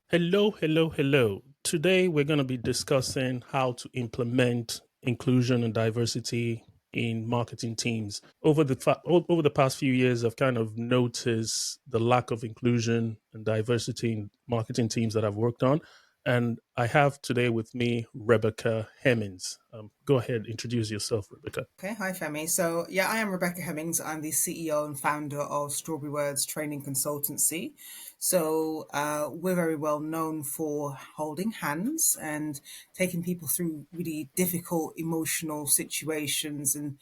Hello, hello, hello. Today we're going to be discussing how to implement inclusion and diversity in marketing teams. Over the past few years, I've kind of noticed the lack of inclusion and diversity in marketing teams that I've worked on, and I have today with me Rebecca Hemmings. Go ahead, introduce yourself, Rebecca. Okay, hi Femi. So, yeah, I am Rebecca Hemmings. I'm the CEO and founder of Strawberry Words Training Consultancy. We're very well known for holding hands and taking people through really difficult emotional situations and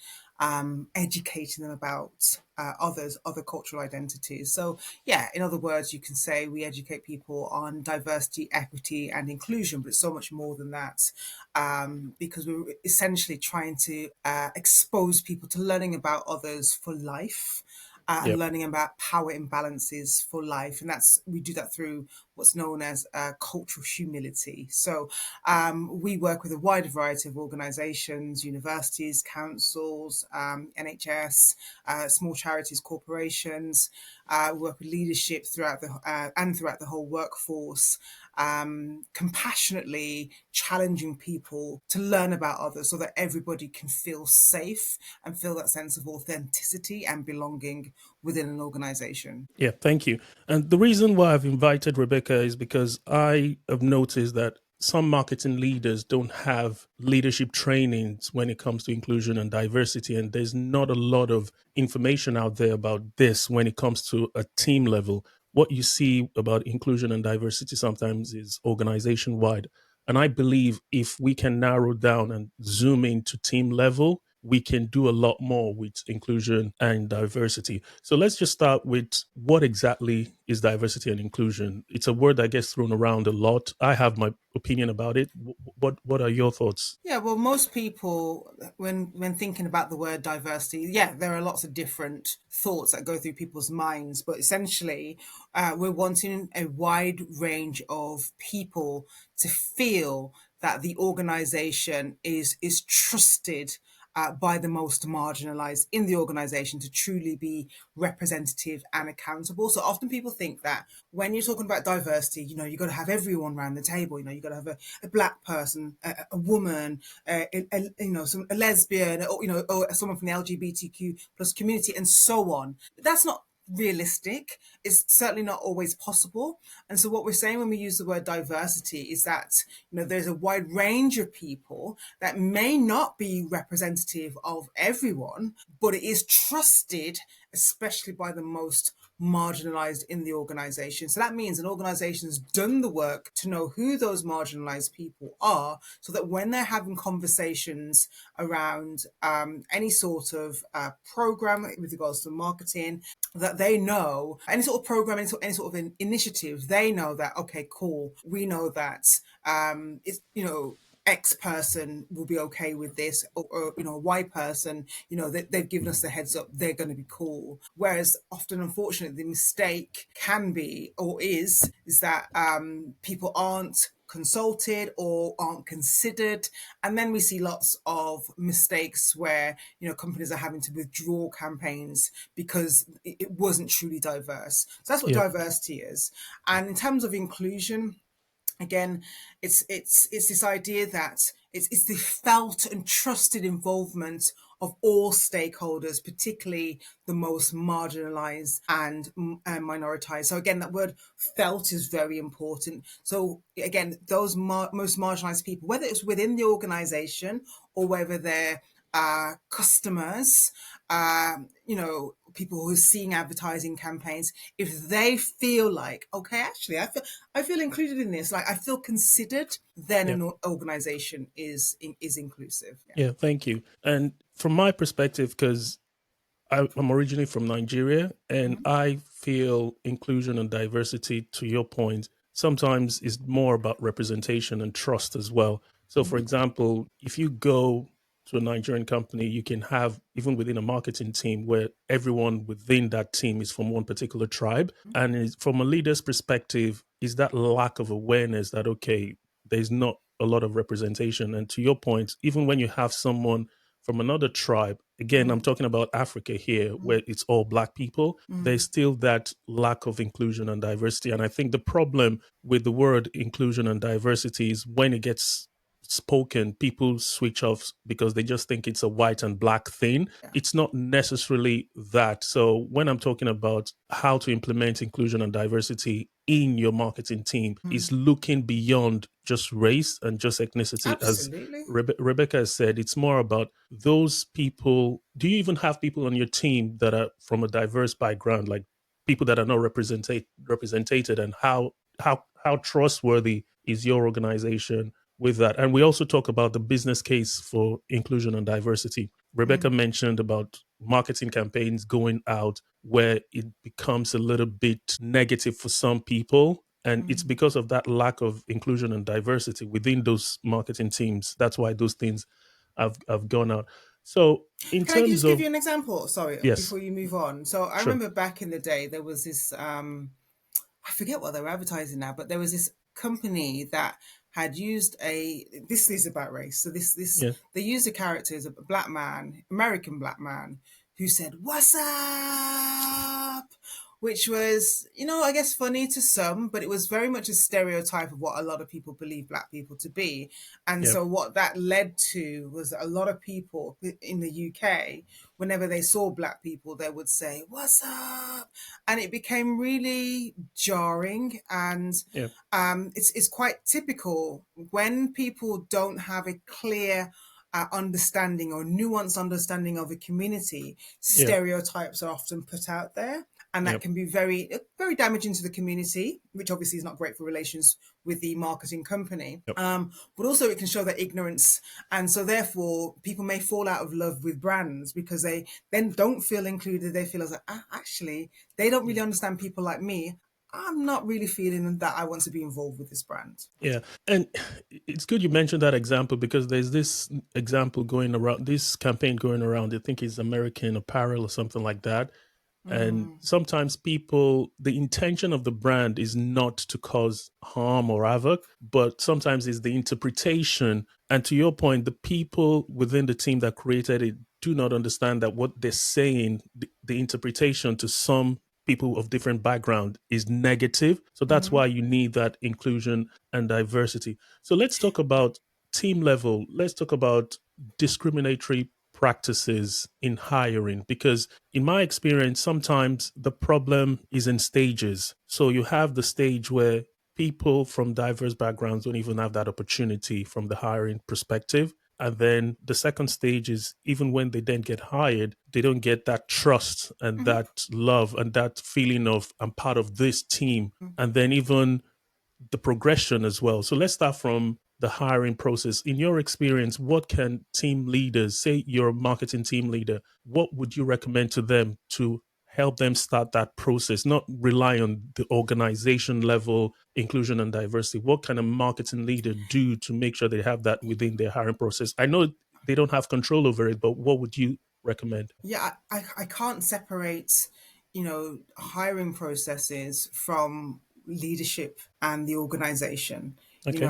educating them about other cultural identities. So, yeah, in other words, you can say we educate people on diversity, equity, and inclusion, but it's so much more than that because we're essentially trying to expose people to learning about others for life. And Yep. learning about power imbalances for life, and that's we do that through what's known as cultural humility. We work with a wide variety of organisations, universities, councils, NHS, small charities, corporations. We work with leadership throughout the whole workforce, compassionately challenging people to learn about others so that everybody can feel safe and feel that sense of authenticity and belonging within an organization. Yeah, thank you. And the reason why I've invited Rebecca is because I have noticed that some marketing leaders don't have leadership trainings when it comes to inclusion and diversity. And there's not a lot of information out there about this when it comes to a team level. What you see about inclusion and diversity sometimes is organization wide. And I believe if we can narrow down and zoom into team level, we can do a lot more with inclusion and diversity. So let's just start with what exactly is diversity and inclusion? It's a word that gets thrown around a lot. I have my opinion about it. What are your thoughts? Yeah, well, most people, when thinking about the word diversity, yeah, there are lots of different thoughts that go through people's minds. But essentially, we're wanting a wide range of people to feel that the organization is trusted by the most marginalized in the organization to truly be representative and accountable. So often people think that when you're talking about diversity, you've got to have everyone around the table. You've got to have a black person, a woman, a lesbian, or someone from the LGBTQ plus community, and so on. But that's not realistic. It's certainly not always possible. And so what we're saying when we use the word diversity is that, there's a wide range of people that may not be representative of everyone, but it is trusted, especially by the most marginalized in the organization. So that means an organization's done the work to know who those marginalized people are so that when they're having conversations around any sort of program with regards to marketing, that they know any sort of program, any sort of an initiative, they know that, okay, cool, we know that it's, X person will be okay with this, or a Y person, they've given us the heads up, they're going to be cool. Whereas often, unfortunately, the mistake can be, or is that people aren't consulted or aren't considered, and then we see lots of mistakes where companies are having to withdraw campaigns because it wasn't truly diverse. So that's what Yeah. diversity is. And in terms of inclusion, again, it's this idea that it's the felt and trusted involvement of all stakeholders, particularly the most marginalized and minoritized. So again, that word felt is very important. So again, those most marginalized people, whether it's within the organization or whether they're customers, people who are seeing advertising campaigns, if they feel like, okay, actually, I feel included in this, like I feel considered, then Yeah. an organization is inclusive. Yeah. Yeah. Thank you. And from my perspective, because I'm originally from Nigeria, and I feel inclusion and diversity, to your point, sometimes is more about representation and trust as well. So, for example, if you go to a Nigerian company, you can have, even within a marketing team, where everyone within that team is from one particular tribe. And from a leader's perspective, is that lack of awareness that, okay, there's not a lot of representation. And to your point, even when you have someone from another tribe, again, I'm talking about Africa here, where it's all black people, there's still that lack of inclusion and diversity. And I think the problem with the word inclusion and diversity is when it gets spoken, people switch off because they just think it's a white and black thing. Yeah. It's not necessarily that. So when I'm talking about how to implement inclusion and diversity in your marketing team, is looking beyond just race and just ethnicity. As Absolutely. Rebecca has said, it's more about those people. Do you even have people on your team that are from a diverse background, like people that are not represented, and how trustworthy is your organization with that? And we also talk about the business case for inclusion and diversity. Rebecca mentioned about marketing campaigns going out where it becomes a little bit negative for some people. And it's because of that lack of inclusion and diversity within those marketing teams. That's why those things have gone out. So, in Can I terms just give of, you an example? Sorry, yes, before you move on. So I sure, remember back in the day, there was this, I forget what they were advertising now, but there was this company that had used this is about race. So yeah, they used a character as a black man, American black man, who said, "What's up?" Which was, I guess funny to some, but it was very much a stereotype of what a lot of people believe black people to be. And yeah, so what that led to was a lot of people in the UK, whenever they saw black people, they would say, "What's up?" And it became really jarring. And yeah, it's quite typical when people don't have a clear understanding or nuanced understanding of a community, yeah, stereotypes are often put out there. And yeah, that can be very, very damaging to the community, which obviously is not great for relations with the marketing company. yeah, But also it can show their ignorance. And so therefore people may fall out of love with brands because they then don't feel included. They feel as like, actually, they don't really understand people like me. I'm not really feeling that I want to be involved with this brand. yeah. And it's good you mentioned that example because there's this example going around, this campaign going around. I think it's American Apparel or something like that. And sometimes people, the intention of the brand is not to cause harm or havoc, but sometimes it's the interpretation. And to your point, the people within the team that created it do not understand that what they're saying, the interpretation to some people of different background is negative. So that's why you need that inclusion and diversity. So let's talk about team level. Let's talk about discriminatory practices in hiring because in my experience sometimes the problem is in stages. So you have the stage where people from diverse backgrounds don't even have that opportunity from the hiring perspective, and then the second stage is even when they then get hired, they don't get that trust and that love and that feeling of I'm part of this team, and then even the progression as well. So let's start from the hiring process. In your experience, what can team leaders, say you're a marketing team leader, what would you recommend to them to help them start that process, not rely on the organization level inclusion and diversity? What can a marketing leader do to make sure they have that within their hiring process? I know they don't have control over it, but what would you recommend? Yeah, I can't separate, hiring processes from leadership and the organization. Okay.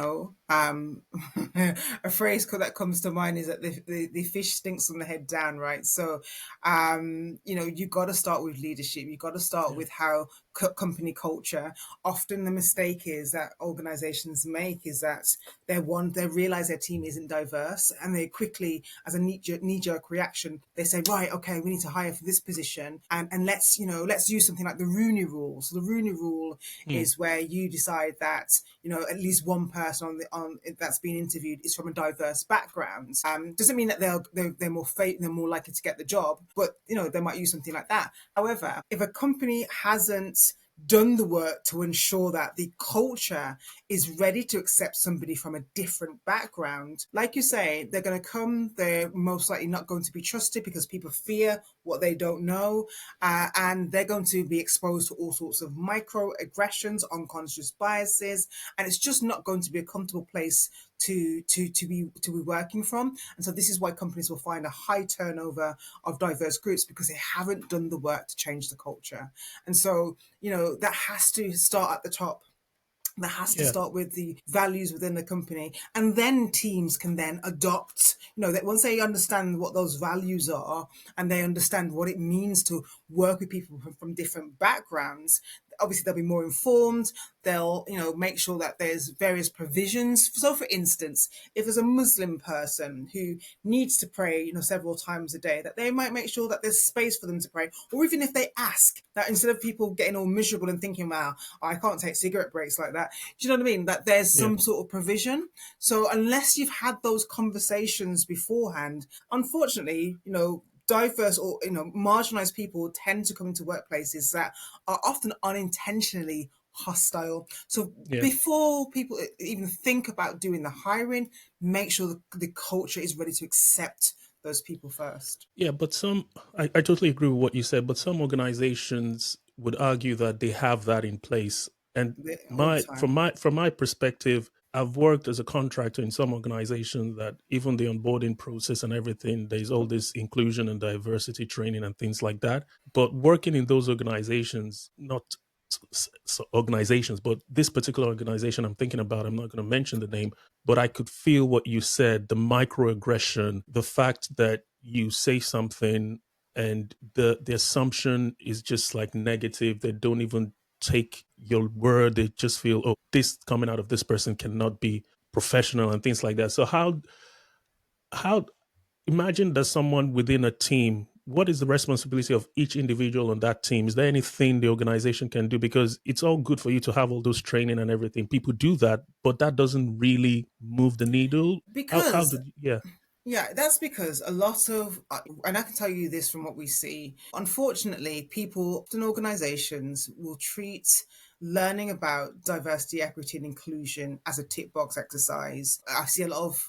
A phrase that comes to mind is that the fish stinks from the head down, right? So, you got to start with leadership. You got to start Yeah. with how company culture. Often the mistake is that organizations make is that they realize their team isn't diverse, and they quickly, as a knee-jerk reaction, they say, right, okay, we need to hire for this position, and let's use something like the Rooney Rule. So the Rooney Rule Mm. is where you decide that at least one person on that's been interviewed is from a diverse background. Doesn't mean that they're more likely to get the job, but they might use something like that. However, if a company hasn't done the work to ensure that the culture is ready to accept somebody from a different background. Like you say, they're going to come, they're most likely not going to be trusted because people fear what they don't know, and they're going to be exposed to all sorts of microaggressions, unconscious biases, and it's just not going to be a comfortable place to be working from. And so this is why companies will find a high turnover of diverse groups because they haven't done the work to change the culture. And so that has to start at the top. That has to Yeah. start with the values within the company, and then teams can then adopt, that once they understand what those values are and they understand what it means to work with people from different backgrounds, obviously they'll be more informed. They'll make sure that there's various provisions. So for instance, if there's a Muslim person who needs to pray several times a day, that they might make sure that there's space for them to pray. Or even if they ask, that instead of people getting all miserable and thinking, wow, I can't take cigarette breaks like that, do you know what I mean, that there's Yeah. some sort of provision. So unless you've had those conversations beforehand, unfortunately, diverse or marginalized people tend to come into workplaces that are often unintentionally hostile. So Yeah. before people even think about doing the hiring, make sure the culture is ready to accept those people first. Yeah, but I totally agree with what you said, but some organizations would argue that they have that in place. And All the my from time. my from my perspective, I've worked as a contractor in some organizations that even the onboarding process and everything, there's all this inclusion and diversity training and things like that. But working in those organizations, not organizations, but this particular organization I'm thinking about, I'm not going to mention the name, but I could feel what you said, the microaggression, the fact that you say something and the assumption is just like negative. They don't even take your word. They just feel, oh, this coming out of this person cannot be professional and things like that. So how imagine that someone within a team, what is the responsibility of each individual on that team? Is there anything the organization can do? Because it's all good for you to have all those training and everything. People do that, but that doesn't really move the needle. How Because did yeah, Yeah, that's because a lot of, and I can tell you this from what we see, unfortunately, people and organizations will treat learning about diversity, equity, and inclusion as a tick box exercise. I see a lot of,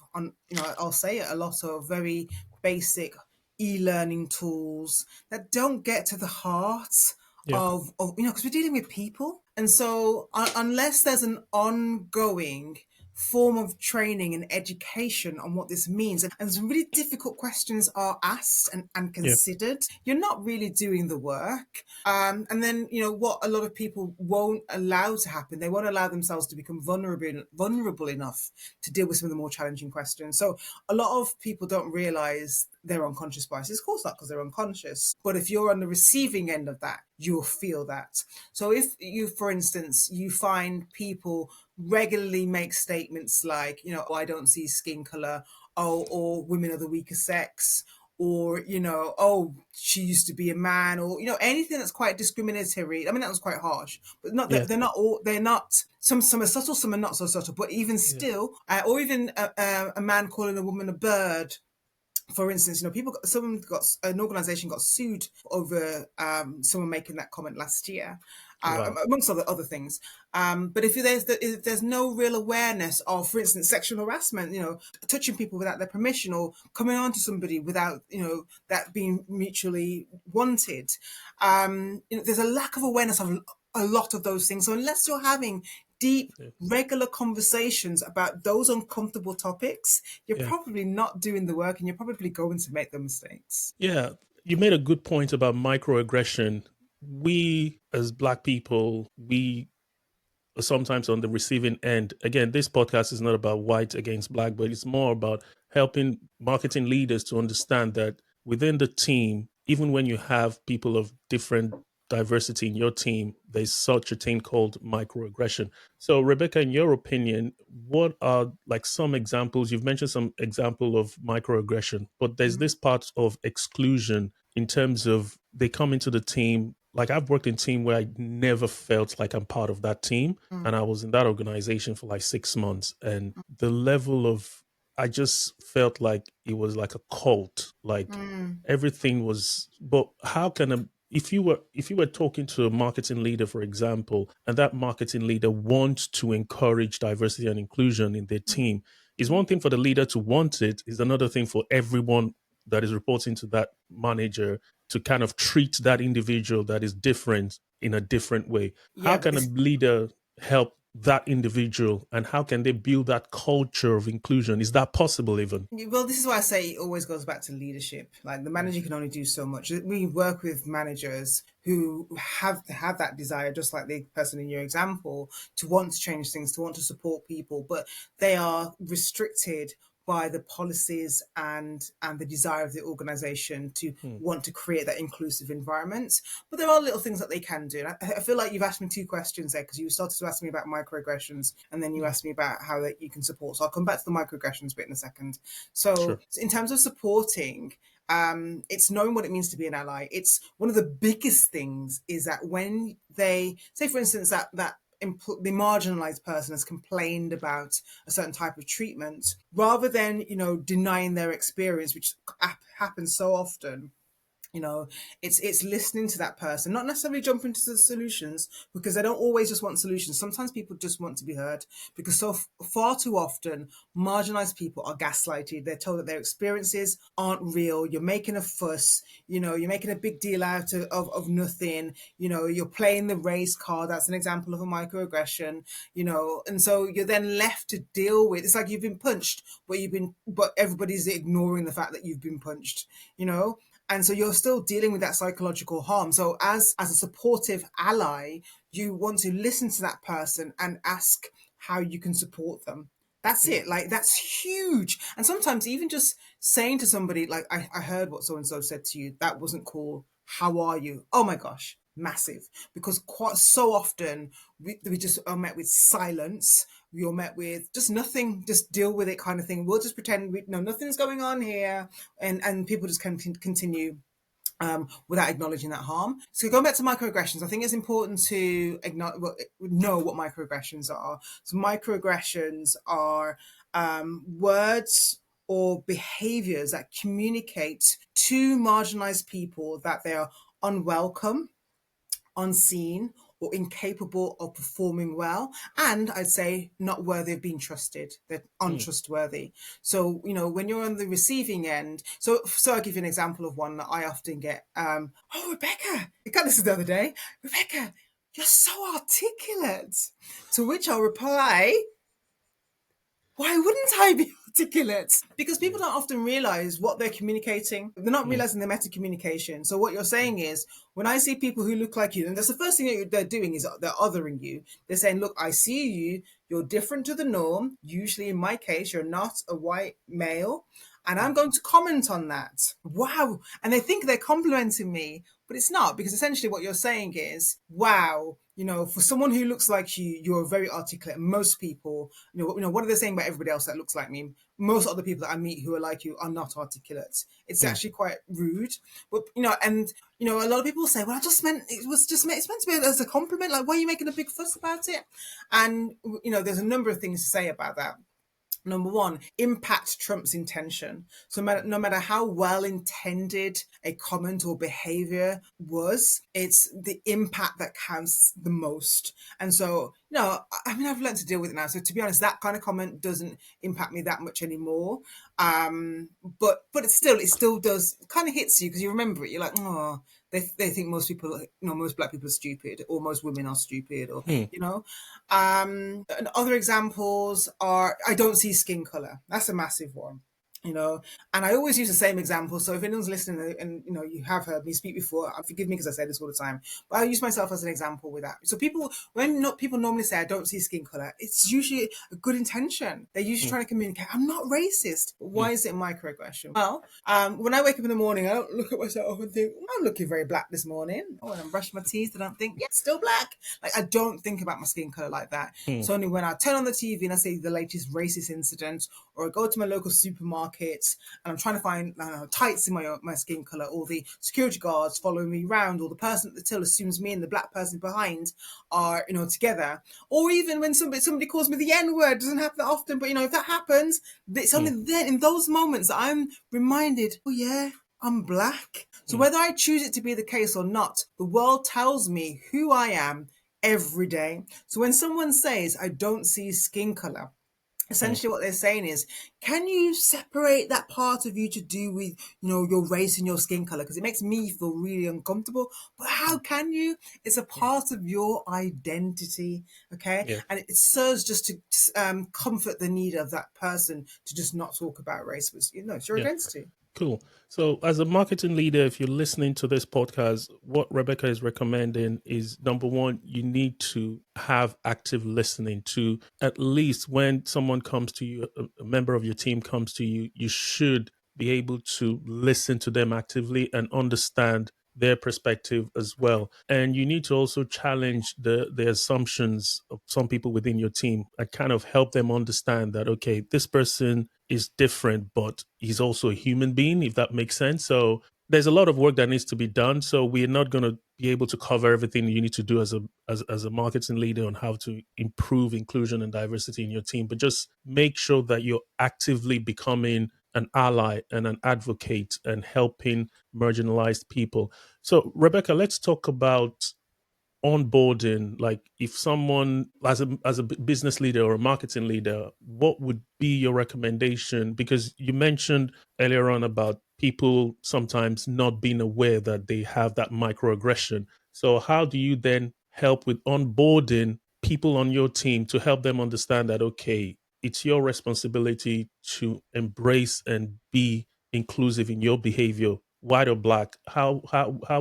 I'll say it, a lot of very basic e-learning tools that don't get to the heart yeah, of because we're dealing with people. And so unless there's an ongoing form of training and education on what this means, and some really difficult questions are asked and yeah, considered, you're not really doing the work. And then what a lot of people won't allow to happen, they won't allow themselves to become vulnerable enough to deal with some of the more challenging questions. So a lot of people don't realize their unconscious biases. Of course not, because they're unconscious. But if you're on the receiving end of that, you'll feel that. So if you, for instance, you find people regularly make statements like, oh, I don't see skin color, oh, or women are the weaker sex, or oh, she used to be a man, or anything that's quite discriminatory. I mean, that was quite harsh, but not yeah, that they're not all. They're not. Some are subtle, some are not so subtle. But even yeah, still, or even a man calling a woman a bird, for instance, someone got an organization got sued over someone making that comment last year, wow, amongst other things. But if there's no real awareness of, for instance, sexual harassment, touching people without their permission, or coming on to somebody without that being mutually wanted, there's a lack of awareness of a lot of those things. So unless you're having deep, yeah, regular conversations about those uncomfortable topics, you're yeah. probably not doing the work, and you're probably going to make the mistakes. Yeah, you made a good point about microaggression. We as Black people, we are sometimes on the receiving end. Again, this podcast is not about white against Black, but it's more about helping marketing leaders to understand that within the team, even when you have people of different diversity in your team, there's such a thing called microaggression. So, Rebecca, in your opinion, what are like some examples? You've mentioned some example of microaggression, but there's this part of exclusion in terms of they come into the team. Like I've worked in team where I never felt like I'm part of that team, and I was in that organization for like 6 months, and the level of I just felt like it was like a cult. Like everything was. But how can a if you were talking to a marketing leader, for example, and that marketing leader wants to encourage diversity and inclusion in their team, is one thing for the leader to want it, is another thing for everyone that is reporting to that manager to kind of treat that individual that is different in a different way. Yeah, How but can a this leader help that individual, and how can they build that culture of inclusion? Is that possible even? Well, this is why I say it always goes back to leadership. Like the manager can only do so much. We work with managers who have that desire, just like the person in your example, to want to change things, to want to support people, but they are restricted by the policies and the desire of the organization to Mm, want to create that inclusive environment. But there are little things that they can do. And I feel like you've asked me two questions there, because you started to ask me about microaggressions and then you mm, asked me about how that you can support. So I'll come back to the microaggressions bit in a second. So sure. in terms of supporting, it's knowing what it means to be an ally. It's one of the biggest things is that when they say, for instance, that the marginalized person has complained about a certain type of treatment, rather than denying their experience, which happens so often. It's listening to that person, not necessarily jumping to the solutions, because they don't always just want solutions. Sometimes people just want to be heard, because far too often marginalized people are gaslighted. They're told that their experiences aren't real. You're making a fuss, you're making a big deal out of nothing. You're playing the race card. That's an example of a microaggression. And so you're then left to deal with, it's like you've been punched, but everybody's ignoring the fact that you've been punched. And so you're still dealing with that psychological harm. So as a supportive ally, you want to listen to that person and ask how you can support them. That's Mm, it. Like, that's huge. And sometimes even just saying to somebody, like, I heard what so and so said to you, that wasn't cool. How are you? Oh my gosh, massive. Because quite so often we just are met with silence. We are met with just nothing, just deal with it kind of thing. We'll just pretend we know nothing's going on here, and people just can continue without acknowledging that harm. So going back to microaggressions, I think it's important to know what microaggressions are. So microaggressions are words or behaviors that communicate to marginalized people that they are unwelcome, unseen, or incapable of performing well, and I'd say not worthy of being trusted. They're mm, untrustworthy. So when you're on the receiving end, so I'll give you an example of one that I often get. Oh, Rebecca, I got this the other day. Rebecca, you're so articulate. To which I'll reply, why wouldn't I be articulate? Because people mm, don't often realize what they're communicating. They're not mm, realizing the meta communication. So what you're mm, saying is, when I see people who look like you, and that's the first thing that they're doing, is they're othering you. They're saying, look, I see you. You're different to the norm. Usually in my case, you're not a white male. And I'm mm, going to comment on that. Wow. And they think they're complimenting me, but it's not, because essentially what you're saying is, wow, for someone who looks like you, you're very articulate. Most people, what are they saying about everybody else that looks like me? Most other people that I meet who are like you are not articulate. It's mm, actually quite rude. But, and, a lot of people say, well, it's meant to be as a compliment. Like, why are you making a big fuss about it? And, there's a number of things to say about that. Number one, impact trumps intention. So no matter how well intended a comment or behavior was, it's the impact that counts the most. And so, I've learned to deal with it now. So to be honest, that kind of comment doesn't impact me that much anymore. But it still does, it kind of hits you, because you remember it. You're like, oh, they think most people, most black people are stupid, or most women are stupid, or, mm, and other examples are, I don't see skin color. That's a massive one. And I always use the same example. So if anyone's listening and you have heard me speak before, forgive me because I say this all the time, but I use myself as an example with that. So people normally say I don't see skin color, it's usually a good intention. They're usually mm, trying to communicate, I'm not racist. But why mm, is it microaggression? Well, when I wake up in the morning, I don't look at myself and think, I'm looking very black this morning. Oh, and I'm brushing my teeth, I don't think, yeah, still black. Like, I don't think about my skin color like that. mm, It's only when I turn on the TV and I see the latest racist incident, or I go to my local supermarket and I'm trying to find tights in my skin color, or the security guards following me around, or the person at the till assumes me and the black person behind are together, or even when somebody calls me the N word. Doesn't happen that often, but if that happens, it's only mm, then, in those moments, that I'm reminded, oh yeah, I'm black. So mm, whether I choose it to be the case or not, the world tells me who I am every day. So when someone says I don't see skin color, Mm, Essentially what they're saying is, can you separate that part of you to do with, your race and your skin color, because it makes me feel really uncomfortable. But how mm, can you? It's a mm. part of your identity. Okay, Yeah, and it serves just to comfort the need of that person to just not talk about race, because it's your yeah. identity. Cool. So, as a marketing leader, if you're listening to this podcast, what Rebecca is recommending is number one, you need to have active listening to at least when someone comes to you, a member of your team comes to you, you should be able to listen to them actively and understand their perspective as well. And you need to also challenge the assumptions of some people within your team and kind of help them understand that, okay, this person is different, but he's also a human being, if that makes sense. So there's a lot of work that needs to be done. So we're not going to be able to cover everything you need to do as a marketing leader on how to improve inclusion and diversity in your team. But just make sure that you're actively becoming an ally and an advocate and helping marginalized people. So Rebecca, let's talk about onboarding. Like if someone as a business leader or a marketing leader, what would be your recommendation? Because you mentioned earlier on about people sometimes not being aware that they have that microaggression. So how do you then help with onboarding people on your team to help them understand that, okay, it's your responsibility to embrace and be inclusive in your behavior, white or black? How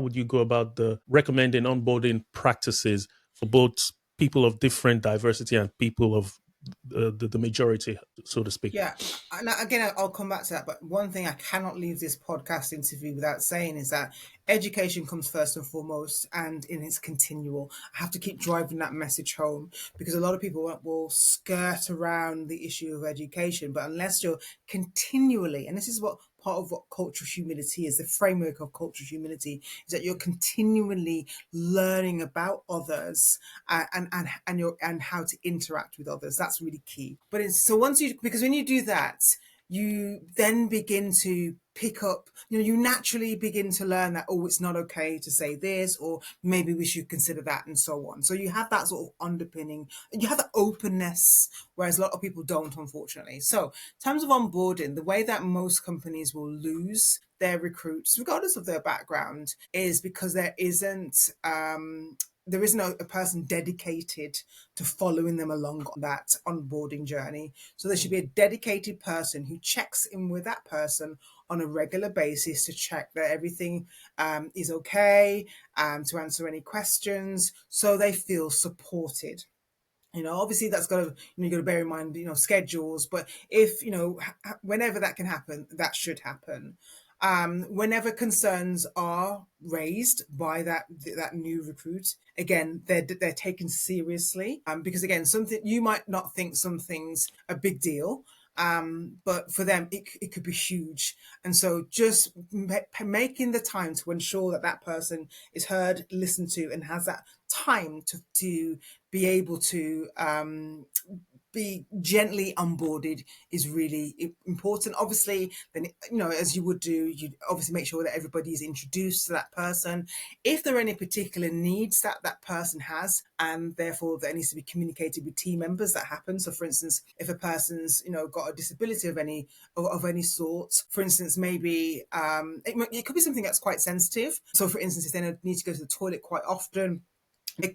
would you go about the recommending onboarding practices for both people of different diversity and people of the majority, so to speak? Yeah, and again, I'll come back to that. But one thing I cannot leave this podcast interview without saying is that education comes first and foremost, and it's continual. I have to keep driving that message home, because a lot of people will skirt around the issue of education, but unless you're continually, and this is what part of what cultural humility is, the framework of cultural humility is that you're continually learning about others, and how to interact with others. That's really key. But so once you, because when you do that, you then begin to pick up, you naturally begin to learn that, oh, it's not okay to say this, or maybe we should consider that, and so on. So you have that sort of underpinning, you have that openness, whereas a lot of people don't, unfortunately. So in terms of onboarding, the way that most companies will lose their recruits, regardless of their background, is because there isn't a person dedicated to following them along on that onboarding journey. So there should Mm, be a dedicated person who checks in with that person on a regular basis to check that everything is okay, to answer any questions, so they feel supported. Obviously that's got to, you got to bear in mind, schedules, but if, whenever that can happen, that should happen. Whenever concerns are raised by that new recruit, again, they're taken seriously, because again, something you might not think some things a big deal, but for them it could be huge. And so just making the time to ensure that that person is heard, listened to, and has that time to be able to be gently onboarded is really important. Obviously, then, as you would do, you obviously make sure that everybody is introduced to that person. If there are any particular needs that that person has, and therefore that needs to be communicated with team members, that happens. So for instance, if a person's got a disability of any sort, for instance, maybe it could be something that's quite sensitive. So for instance, if they need to go to the toilet quite often,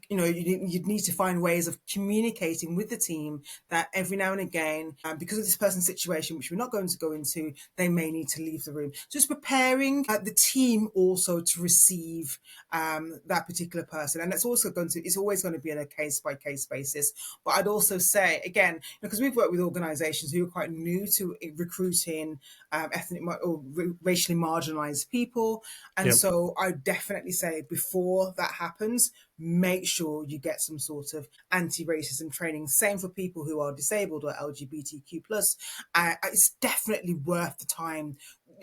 you'd need to find ways of communicating with the team that every now and again, because of this person's situation, which we're not going to go into, they may need to leave the room. So it's preparing the team also to receive that particular person. And it's always going to be on a case by case basis. But I'd also say, again, because we've worked with organizations who are quite new to recruiting ethnic or racially marginalized people. And yep. so I definitely say, before that happens, make sure you get some sort of anti-racism training. Same for people who are disabled or LGBTQ plus. It's definitely worth the time.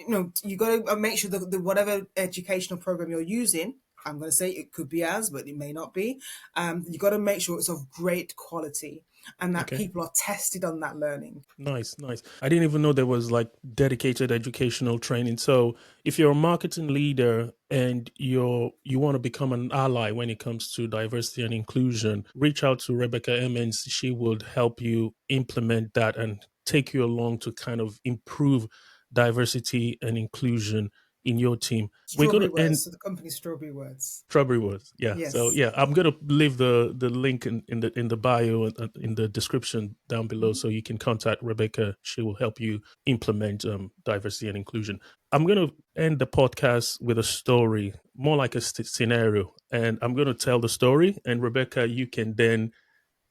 You got to make sure that whatever educational program you're using, I'm going to say it could be but it may not be. You got to make sure it's of great quality. and that Okay. people are tested on that learning. Nice, nice. I didn't even know there was like dedicated educational training. So if you're a marketing leader and you want to become an ally when it comes to diversity and inclusion, reach out to Rebecca Hemmings. She would help you implement that and take you along to kind of improve diversity and inclusion in your team. We're going Strawberry to end. words. So the company Strawberry Words. Strawberry Wars, yeah. So Yes. yeah, I'm gonna leave the link in the bio and in the description down below, Mhm. so you can contact Rebecca. She will help you implement diversity and inclusion. I'm gonna end the podcast with a story, more like a scenario, and I'm gonna tell the story. And Rebecca, you can then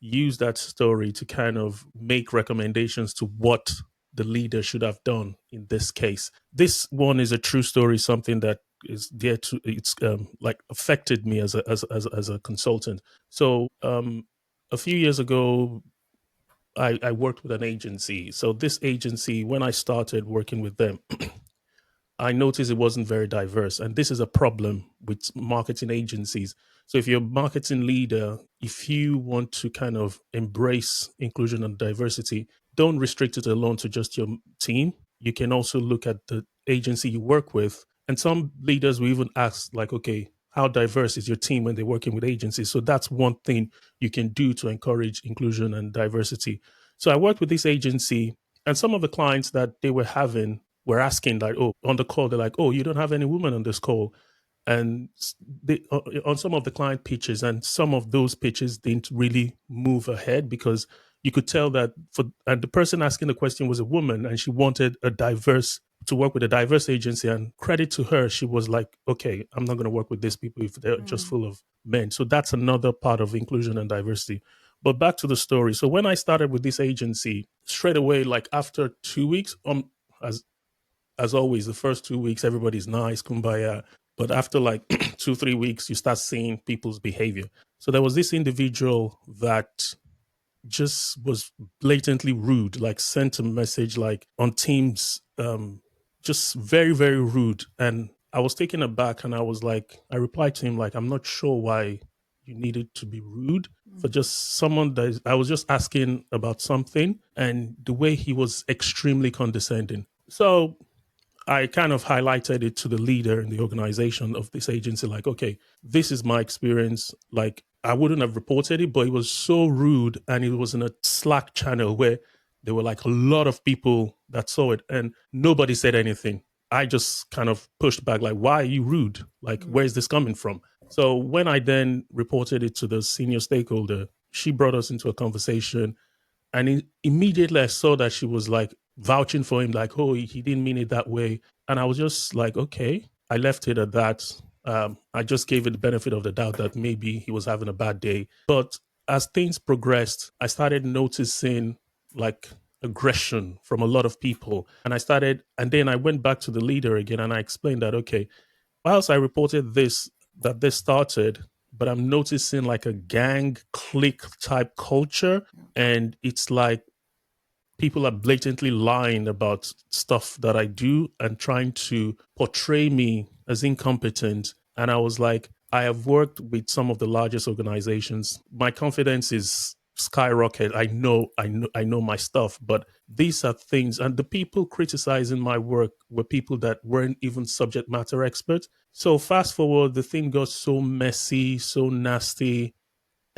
use that story to kind of make recommendations to what the leader should have done in this case. This one is a true story, something that is there to it's like affected me as as a consultant. So a few years ago, I worked with an agency. So this agency, when I started working with them, I noticed it wasn't very diverse. And this is a problem with marketing agencies. So if you're a marketing leader, if you want to kind of embrace inclusion and diversity, don't restrict it alone to just your team. You can also look at the agency you work with. And some leaders will even ask, like, okay, how diverse is your team when they're working with agencies? So that's one thing you can do to encourage inclusion and diversity. So I worked with this agency, and some of the clients that they were having were asking, like, oh, on the call, they're like, oh, you don't have any women on this call. And they, on some of the client pitches, and some of those pitches didn't really move ahead because you could tell that and the person asking the question was a woman, and she wanted a diverse to work with a diverse agency. And credit to her, she was like, okay, I'm not going to work with these people if they're just Mm. full of men. So that's another part of inclusion and diversity. But back to the story. So when I started with this agency, straight away, like after 2 weeks, as as always, the first 2 weeks, everybody's nice, kumbaya. But after like 2, 3 weeks, you start seeing people's behavior. So there was this individual that just was blatantly rude, like sent a message like on Teams, just very, very rude. And I was taken aback and I was like, I replied to him, like, I'm not sure why you needed to be rude for Mm. just someone that I was just asking about something. And the way he was extremely condescending. So I kind of highlighted it to the leader in the organization of this agency, like, okay, this is my experience. Like, I wouldn't have reported it, but it was so rude. And it was in a Slack channel where there were like a lot of people that saw it and nobody said anything. I just kind of pushed back, like, why are you rude? Like, where Mm. is this coming from? So when I then reported it to the senior stakeholder, she brought us into a conversation, and immediately I saw that she was like vouching for him, like, oh, he didn't mean it that way. And I was just like, okay. I left it at that. I just gave it the benefit of the doubt that maybe he was having a bad day. But as things progressed, I started noticing like aggression from a lot of people. And then I went back to the leader again and I explained that, okay, whilst I reported that this started, but I'm noticing like a gang clique type culture. And it's like people are blatantly lying about stuff that I do and trying to portray me as incompetent. And I was like, I have worked with some of the largest organizations. My confidence is skyrocket. I know my stuff, but these are things. And the people criticizing my work were people that weren't even subject matter experts. So fast forward, the thing got so messy, so nasty,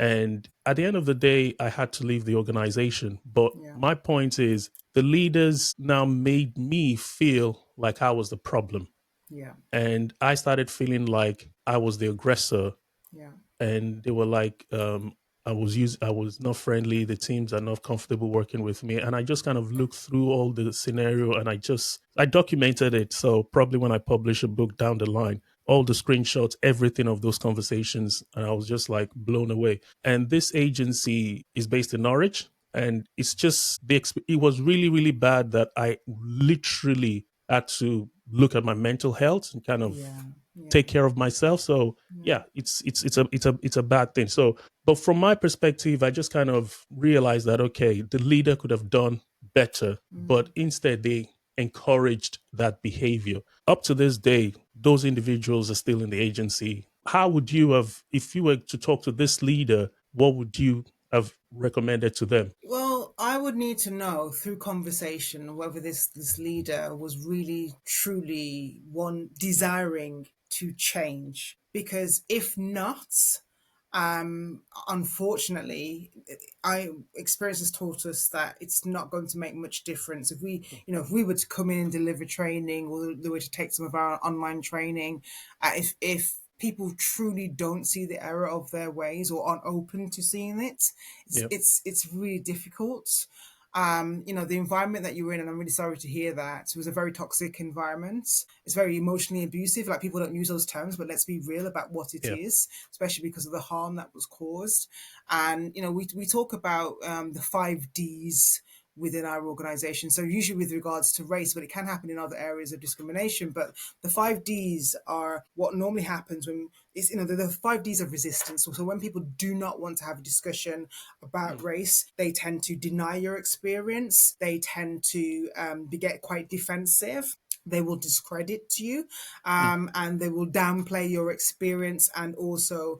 and at the end of the day, I had to leave the organization. But Yeah. my point is, the leaders now made me feel like I was the problem. Yeah. And I started feeling like I was the aggressor, Yeah. and they were like, I was not friendly, the teams are not comfortable working with me. And I just kind of looked through all the scenario and I documented it. So probably when I publish a book down the line, all the screenshots, everything of those conversations, and I was just like blown away. And this agency is based in Norwich, and it's just it was really, really bad that I literally had to look at my mental health and kind of Yeah. Yeah. take care of myself. So Mm. yeah, it's a bad thing. So, but from my perspective, I just kind of realized that, okay, the leader could have done better, but Mm. instead they encouraged that behavior. Up to this day, those individuals are still in the agency. How would you have, if you were to talk to this leader, what would you have recommended to them? Well, I would need to know through conversation whether this leader was really truly one desiring to change. Because if not, unfortunately, I experience has taught us that it's not going to make much difference if we, if we were to come in and deliver training, or they were to take some of our online training, if people truly don't see the error of their ways or aren't open to seeing it, Yeah, it's really difficult. The environment that you were in, and I'm really sorry to hear that, it was a very toxic environment. It's very emotionally abusive. Like, people don't use those terms, but let's be real about what it yeah, is, especially because of the harm that was caused. And, we talk about the 5 Ds within our organization. So usually with regards to race, but it can happen in other areas of discrimination. But the 5 Ds are what normally happens when it's, the 5 Ds of resistance. So when people do not want to have a discussion about mm, race, they tend to deny your experience. They tend to get quite defensive. They will discredit you, mm, and they will downplay your experience, and also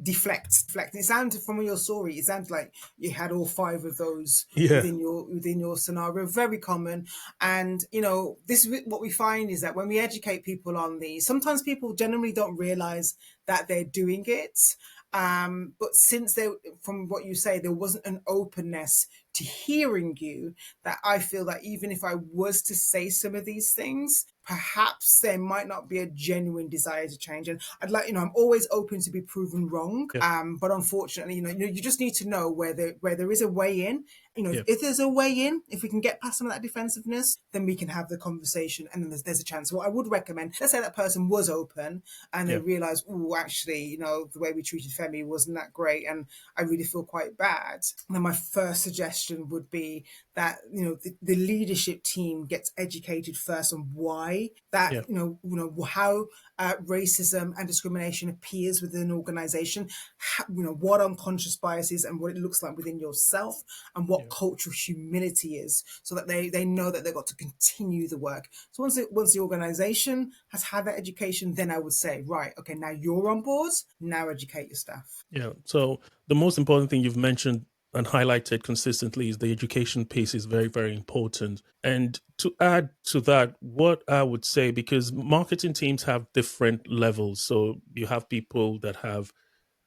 deflect. It sounded, from your story, it sounds like you had all 5 of those yeah, within your scenario. Very common. And this is what we find, is that when we educate people on these, sometimes people generally don't realize that they're doing it. But since there, from what you say, there wasn't an openness to hearing you, that I feel that even if I was to say some of these things, perhaps there might not be a genuine desire to change. And I'm always open to be proven wrong. yeah, But unfortunately, you just need to know where there is a way in. yeah, If there's a way in, if we can get past some of that defensiveness, then we can have the conversation, and then there's a chance. What I would recommend, let's say that person was open and they yeah, realized, oh, actually, the way we treated Femi wasn't that great, and I really feel quite bad. Then my first suggestion would be that the leadership team gets educated first on why that, yeah, how racism and discrimination appears within an organization, what unconscious bias is, and what it looks like within yourself, and what yeah. cultural humility is, so that they know that they've got to continue the work. So once the organization has had that education, then I would say, right, okay, now you're on board, now educate your staff. Yeah. So the most important thing you've mentioned and highlighted consistently is the education piece is very, very important. And to add to that, what I would say, because marketing teams have different levels. So you have people that have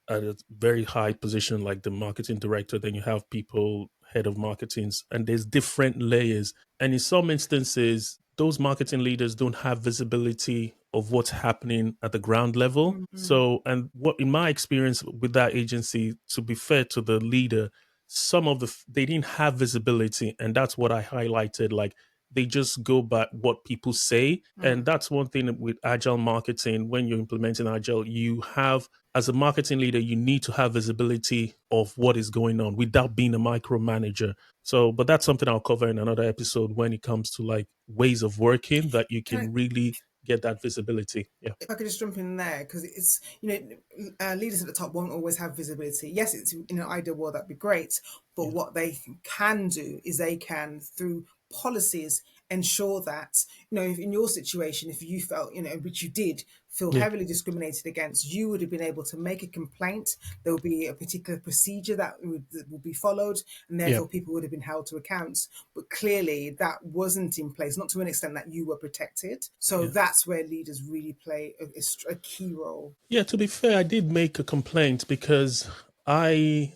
at a very high position like the marketing director, then you have people head of marketings, and there's different layers, and in some instances those marketing leaders don't have visibility of what's happening at the ground level. Mm-hmm. So, and what in my experience with that agency, to be fair to the leader, some of they didn't have visibility, and that's what I highlighted. Like, they just go by what people say, and that's one thing with agile marketing. When you're implementing agile, you have, as a marketing leader, you need to have visibility of what is going on without being a micromanager. So, but that's something I'll cover in another episode when it comes to like ways of working that you Can I, can really get that visibility. Yeah. if I could just jump in there, because it's, leaders at the top won't always have visibility. Yes, it's in an ideal world that'd be great, but Yeah. what they can do is they can, through policies, ensure that, if in your situation, if you felt, which you did feel Yeah. heavily discriminated against, you would have been able to make a complaint. There will be a particular procedure that will be followed, and Yeah. therefore people would have been held to account. But clearly that wasn't in place, not to an extent that you were protected. So Yeah. that's where leaders really play a key role. Yeah, to be fair, I did make a complaint because I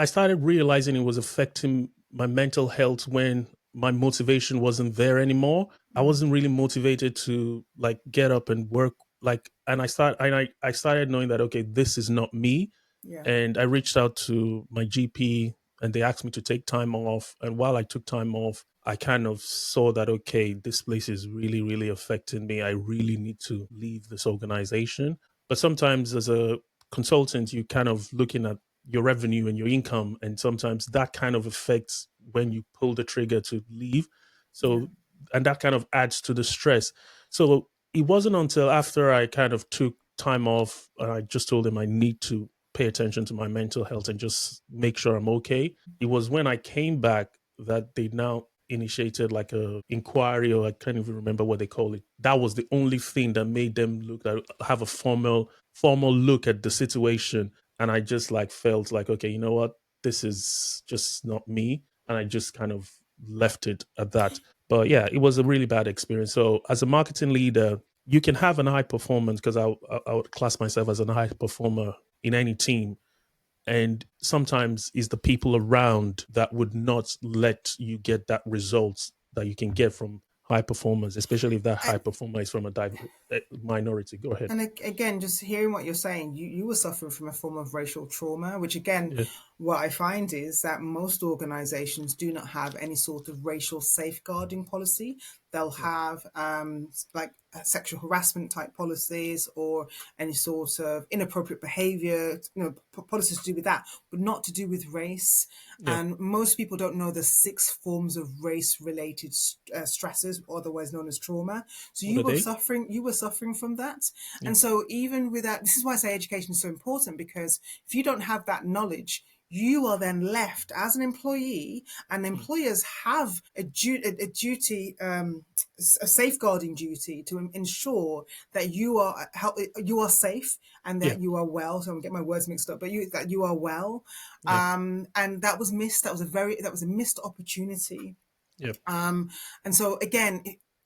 started realizing it was affecting my mental health when my motivation wasn't there anymore. I Mm, wasn't really motivated to like get up and work, like, and I started knowing that, okay, this is not me. yeah. And I reached out to my GP, and they asked me to take time off. And while I took time off, I kind of saw that, okay, this place is really, really affecting me. I really need to leave this organization. But sometimes as a consultant, you kind of looking at your revenue and your income, and sometimes that kind of affects when you pull the trigger to leave. Yeah. So, and that kind of adds to the stress. So it wasn't until after I kind of took time off and I just told them I need to pay attention to my mental health and just make sure I'm okay. It was when I came back that they now initiated like a inquiry, or I can't even remember what they call it. That was the only thing that made them look at, have a formal look at the situation. and I just like felt like, okay, you know what, this is just not me, and I just kind of left it at that. But yeah, it was a really bad experience. So as a marketing leader, you can have an high performance, because I would class myself as a high performer in any team, and sometimes it's the people around that would not let you get that results that you can get from high performance, especially if that high performer is from a minority. Go ahead. And again, just hearing what you're saying, you were suffering from a form of racial trauma, which again, Yeah, what I find is that most organizations do not have any sort of racial safeguarding policy. They'll yeah, have like sexual harassment type policies or any sort of inappropriate behavior, policies to do with that, but not to do with race. yeah. And most people don't know the 6 forms of race related stresses, otherwise known as trauma. So What are they? you were suffering from that. Yeah, And so even with that, this is why I say education is so important, because if you don't have that knowledge, you are then left as an employee, and yeah, employers have a duty, a safeguarding duty to ensure that you are safe and yeah, that you are well. So I'm getting my words mixed up, but that you are well. yeah, And that was missed. That was a missed opportunity. yeah, And so again,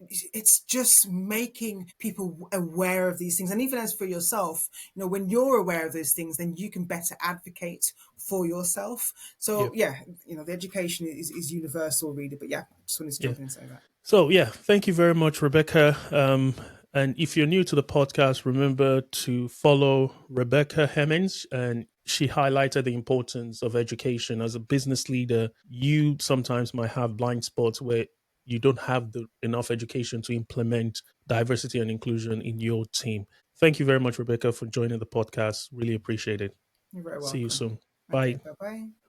it's just making people aware of these things. And even as for yourself, when you're aware of those things, then you can better advocate for yourself. yeah, So yeah, the education is universal really, but yeah, I just wanted to yeah. jump in and say that. So, yeah, thank you very much, Rebecca. And if you're new to the podcast, remember to follow Rebecca Hemmings. And she highlighted the importance of education. As a business leader, you sometimes might have blind spots where you don't have enough education to implement diversity and inclusion in your team. Thank you very much, Rebecca, for joining the podcast. Really appreciate it. You're very See you welcome. soon. Okay, Bye. bye bye.